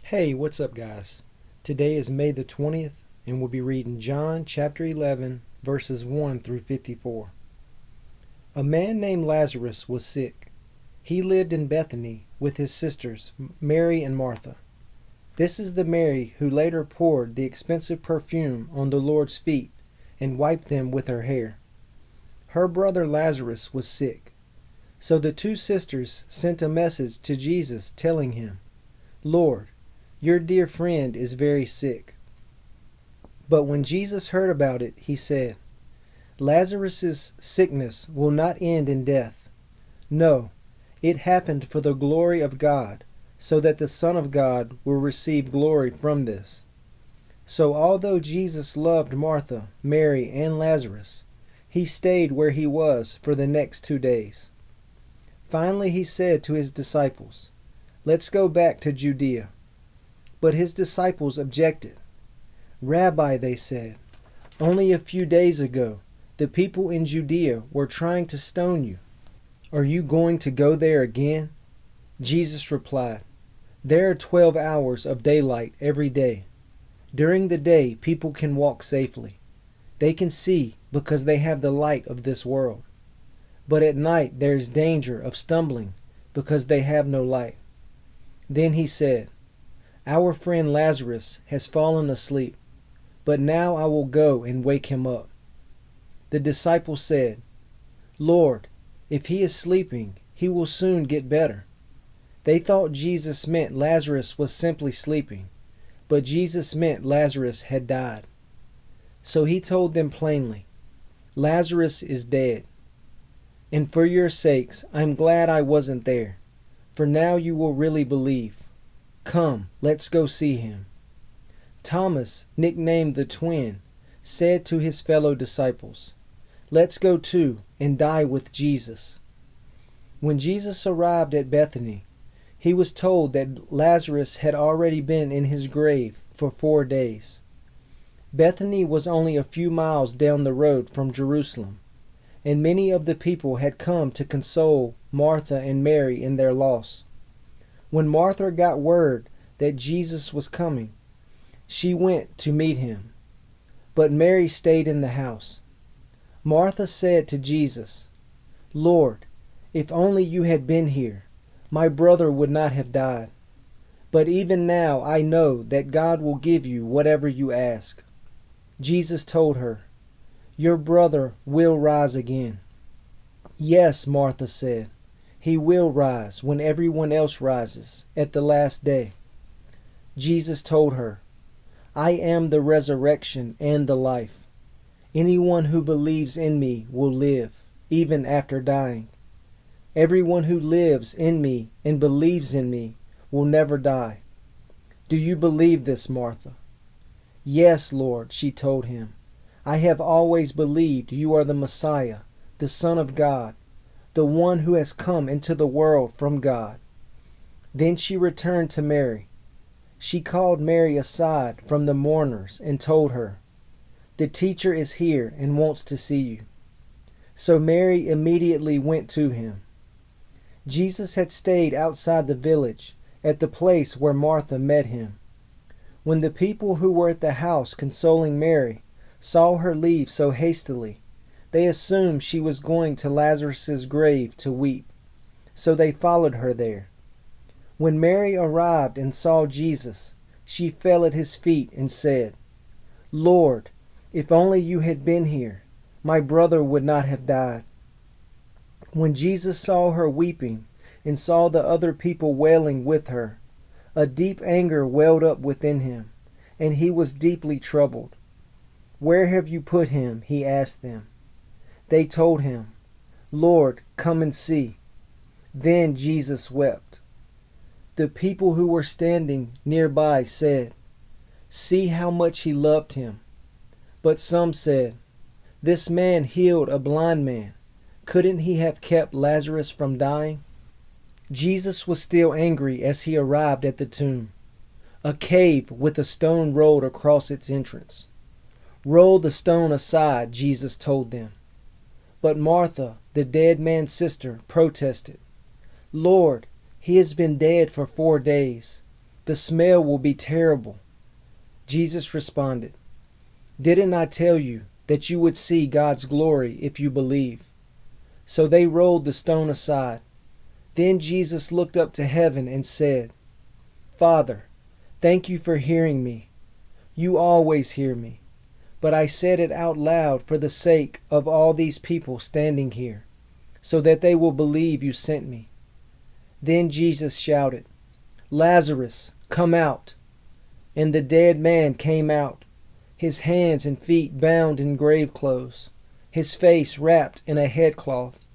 Hey, what's up, guys? Today is May the 20th, and we'll be reading John chapter 11, verses 1 through 54. A man named Lazarus was sick. He lived in Bethany with his sisters, Mary and Martha. This is the Mary who later poured the expensive perfume on the Lord's feet and wiped them with her hair. Her brother Lazarus was sick. So the two sisters sent a message to Jesus telling him, "Lord, your dear friend is very sick." But when Jesus heard about it, he said, "Lazarus' sickness will not end in death. No, it happened for the glory of God, so that the Son of God will receive glory from this." So although Jesus loved Martha, Mary, and Lazarus, he stayed where he was for the next 2 days. Finally he said to his disciples, "Let's go back to Judea." But his disciples objected. "Rabbi," they said, "only a few days ago the people in Judea were trying to stone you. Are you going to go there again?" Jesus replied, "There are 12 hours of daylight every day. During the day people can walk safely. They can see because they have the light of this world. But at night there is danger of stumbling because they have no light." Then he said, "Our friend Lazarus has fallen asleep, but now I will go and wake him up." The disciples said, "Lord, if he is sleeping, he will soon get better." They thought Jesus meant Lazarus was simply sleeping, but Jesus meant Lazarus had died. So he told them plainly, "Lazarus is dead. And for your sakes, I'm glad I wasn't there, for now you will really believe. Come, let's go see him." Thomas, nicknamed the Twin, said to his fellow disciples, "Let's go too and die with Jesus." When Jesus arrived at Bethany, he was told that Lazarus had already been in his grave for 4 days. Bethany was only a few miles down the road from Jerusalem, and many of the people had come to console Martha and Mary in their loss. When Martha got word that Jesus was coming, she went to meet him, but Mary stayed in the house. Martha said to Jesus, "Lord, if only you had been here, my brother would not have died. But even now I know that God will give you whatever you ask." Jesus told her, "Your brother will rise again." "Yes," Martha said, "he will rise when everyone else rises at the last day." Jesus told her, "I am the resurrection and the life. Anyone who believes in me will live, even after dying. Everyone who lives in me and believes in me will never die. Do you believe this, Martha?" "Yes, Lord," she told him. "I have always believed you are the Messiah, the Son of God, the one who has come into the world from God." Then she returned to Mary. She called Mary aside from the mourners and told her, "The teacher is here and wants to see you." So Mary immediately went to him. Jesus had stayed outside the village at the place where Martha met him. When the people who were at the house consoling Mary saw her leave so hastily, they assumed she was going to Lazarus' grave to weep, so they followed her there. When Mary arrived and saw Jesus, she fell at his feet and said, "Lord, if only you had been here, my brother would not have died." When Jesus saw her weeping and saw the other people wailing with her, a deep anger welled up within him, and he was deeply troubled. "Where have you put him?" he asked them. They told him, "Lord, come and see." Then Jesus wept. The people who were standing nearby said, "See how much he loved him." But some said, "This man healed a blind man. Couldn't he have kept Lazarus from dying?" Jesus was still angry as he arrived at the tomb, a cave with a stone rolled across its entrance. "Roll the stone aside," Jesus told them. But Martha, the dead man's sister, protested, "Lord, he has been dead for 4 days. The smell will be terrible." Jesus responded, "Didn't I tell you that you would see God's glory if you believe?" So they rolled the stone aside. Then Jesus looked up to heaven and said, "Father, thank you for hearing me. You always hear me. But I said it out loud for the sake of all these people standing here, so that they will believe you sent me." Then Jesus shouted, "Lazarus, come out." And the dead man came out, his hands and feet bound in grave clothes, his face wrapped in a headcloth.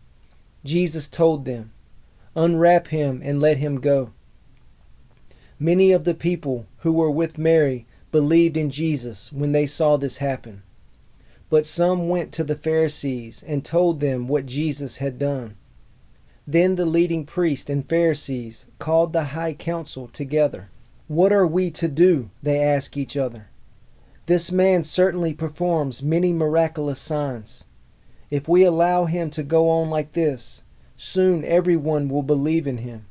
Jesus told them, "Unwrap him and let him go." Many of the people who were with Mary believed in Jesus when they saw this happen. But some went to the Pharisees and told them what Jesus had done. Then the leading priests and Pharisees called the high council together. "What are we to do?" they asked each other. "This man certainly performs many miraculous signs. If we allow him to go on like this, soon everyone will believe in him.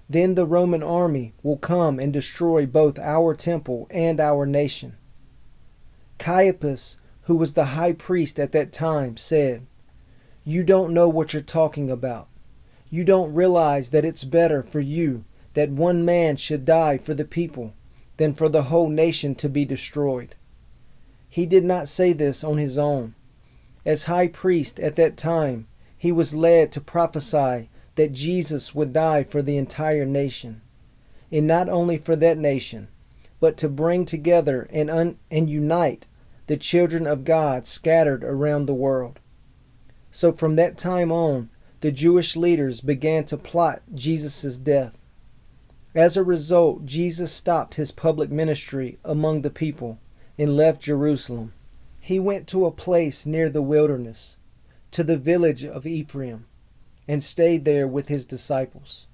Then the Roman army will come and destroy both our temple and our nation." Caiaphas, who was the high priest at that time, said, "You don't know what you're talking about. You don't realize that it's better for you that one man should die for the people than for the whole nation to be destroyed." He did not say this on his own. As high priest at that time, he was led to prophesy that Jesus would die for the entire nation, and not only for that nation, but to bring together and unite the children of God scattered around the world. So from that time on, the Jewish leaders began to plot Jesus' death. As a result, Jesus stopped his public ministry among the people and left Jerusalem. He went to a place near the wilderness, to the village of Ephraim, and stayed there with his disciples.